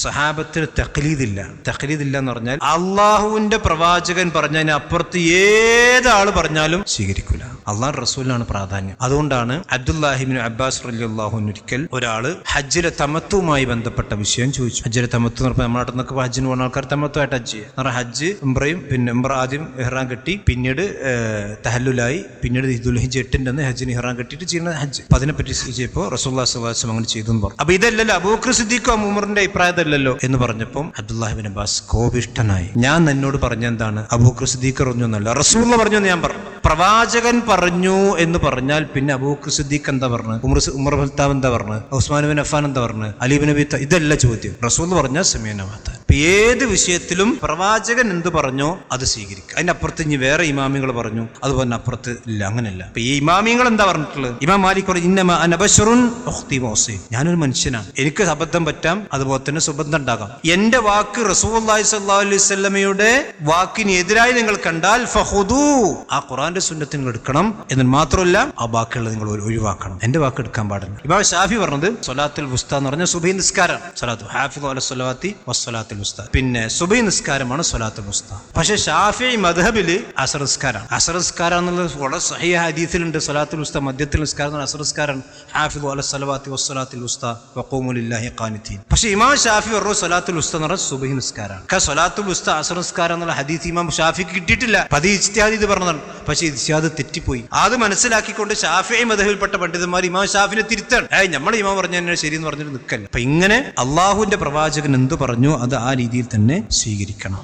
സഹാബത്തിന് തഖ്ലീദില്ല എന്ന് പറഞ്ഞാൽ അള്ളാഹുവിന്റെ പ്രവാചകൻ പറഞ്ഞതിന് അപ്പുറത്ത് ഏതാള് പറഞ്ഞാലും സ്വീകരിക്കൂല. അള്ളാഹു റസൂലിനാണ് പ്രാധാന്യം. അതുകൊണ്ടാണ് അബ്ദുല്ലാഹിബ്നു അബ്ബാസ് റളിയല്ലാഹു അൻഹു ഒരിക്കൽ ഒരാള് ഹജ്ജിലെ തമത്തുമായി ബന്ധപ്പെട്ട വിഷയം ചോദിച്ചു. ഹജ്ജിലെ തമത്തു എന്ന് പറഞ്ഞാൽ നമ്മുടെ നാട്ടിൽ നിന്നൊക്കെ ഹജ്ജിന് പോകുന്ന ആൾക്കാർ തമത്തുമായിട്ട് ഹജ്ജ് ചെയ്യുക. ഹജ്ജ് ഉംറയും, പിന്നെ ഉംറ ആദ്യം ഇഹ്റാം കെട്ടി, പിന്നീട് തഹല്ലുലായി, പിന്നീട് ദുൽഹിജ്ജ് 8 ഹജ്ജിന് ഇഹ്റാം കെട്ടിയിട്ട് ചെയ്യുന്ന ഹജ്ജ്. അപ്പൊ അതിനെപ്പറ്റി ചെയ്തപ്പോൾ റസൂലുള്ളാഹി സ്വല്ലല്ലാഹു അലൈഹി വസല്ലം അങ്ങനെ ചെയ്തു എന്ന് പറഞ്ഞു. അപ്പൊ ഇതല്ലല്ലോ അബൂബക്കർ സിദ്ദീഖ് ഉമറിന്റെ അഭിപ്രായത്തിലല്ലോ എന്ന് പറഞ്ഞപ്പോൾ അബ്ദുല്ലാഹിബ്നു അബ്ബാസ് കോപിഷ്ഠനായി. ഞാൻ എന്നോട് പറഞ്ഞ എന്താണ്? അബൂബക്കർ സിദ്ദീഖ് പറഞ്ഞു എന്നല്ല, റസൂലുള്ള പറഞ്ഞു എന്ന് ഞാൻ പറഞ്ഞു. പ്രവാചകൻ പറഞ്ഞു എന്ന് പറഞ്ഞാൽ പിന്നെ അബൂബക്കർ സിദ്ദീഖ് എന്താ പറഞ്ഞു, ഉമർ ഖത്താബ് എന്താ പറഞ്ഞു, ഉസ്മാൻ ബിൻ അഫ്ഫാൻ എന്താ പറഞ്ഞു, അലി ബിൻ അബി താലിബ്, ഇതല്ല ചോദ്യം. റസൂൽ പറഞ്ഞാൽ സമീഅനാ വഅതഅനാ. ഏത് വിഷയത്തിലും പ്രവാചകൻ എന്ത് പറഞ്ഞോ അത് സ്വീകരിക്കുക. അതിന്റെ അപ്പുറത്ത് ഇനി വേറെ ഇമാമികൾ പറഞ്ഞു അതുപോലെ അപ്പുറത്ത് ഇല്ല, അങ്ങനെയല്ല. ഈ ഇമാമികൾ എന്താ പറഞ്ഞിട്ടുള്ളത്? ഇമാം മാലിക് പറഞ്ഞു, ഇന്നമാ അന ബശറുൻ ഉഖ്തി വഅസീം, ഞാനൊരു മനുഷ്യനാണ്, എനിക്ക് അബദ്ധം പറ്റാം, അതുപോലെ തന്നെ സുബന്ധം ഉണ്ടാകാം. എന്റെ വാക്ക് റസൂലുള്ളാഹി സ്വല്ലല്ലാഹു അലൈഹി വസല്ലമയുടെ വാക്കിന് എതിരായി നിങ്ങൾ കണ്ടാൽ ഫഖുദൂ, ആ ഖുർആന്റെ സുന്നത്ത് നിങ്ങൾ എടുക്കണം. എന്ന് മാത്രമല്ല ആ ബാക്കിയുള്ളത് നിങ്ങൾ ഒഴിവാക്കണം. എന്റെ വാക്ക് എടുക്കാൻ പാടില്ല. ഇമാം ഷാഫി പറഞ്ഞത് സ്വലാത്തുൽ വുസ്ത എന്ന് പറഞ്ഞ സുബഹി നിസ്കാരം, സ്വലാത്തു ഹാഫിളു അല സ്വലവാത്തി വസ്സലാത്തുൽ വുസ്ത, പിന്നെ സുബഹി നിസ്കാരമാണ് സ്വലാത്തുൽ വുസ്ത. പക്ഷെ ഷാഫിഈ മദ്ഹബില് അസ്ർ നിസ്കാരം, അസ്ർ നിസ്കാരം എന്നുള്ളത് വളരെ സഹീഹ ഹദീസിലുണ്ട്. സ്വലാത്തുൽ വുസ്ത മധ്യത്തിൽ നിസ്കാരം അസ്ർ നിസ്കാരം, ഹാഫിളു അല സ്വലവാത്തി വസ്സലാത്തുൽ വുസ്ത വഖൂമു ലില്ലാഹി ഖാനിതീൻ. പക്ഷെ ഇമാം ഷാഫി പറഞ്ഞു സ്വലാത്തുൽ വുസ്ത എന്ന് പറഞ്ഞാൽ സുബഹി നിസ്കാരമാണ്. സ്വലാത്തുൽ വുസ്ത അസ്ർ നിസ്കാരം എന്നുള്ള ഹദീസ് ഇമാം ഷാഫിക്ക് കിട്ടിയിട്ടില്ല. പതി ഇജ്തിഹാദ് ഇത് പറഞ്ഞതാണ്. പക്ഷെ ഇജ്തിഹാദ് തെറ്റിപ്പോയി. അത് മനസ്സിലാക്കിക്കൊണ്ട് ഷാഫിഈ മദ്ഹബിൽപ്പെട്ട പണ്ഡിതന്മാർ ഇമാം ഷാഫിനെ തിരുത്താണ്. നമ്മൾ ഇമാം പറഞ്ഞ ശരിയെന്ന് പറഞ്ഞിട്ട് നിൽക്കല്ല. അപ്പൊ ഇങ്ങനെ അള്ളാഹുവിന്റെ പ്രവാചകൻ എന്ത് പറഞ്ഞു അത് ആ രീതിയിൽ തന്നെ സ്വീകരിക്കണം.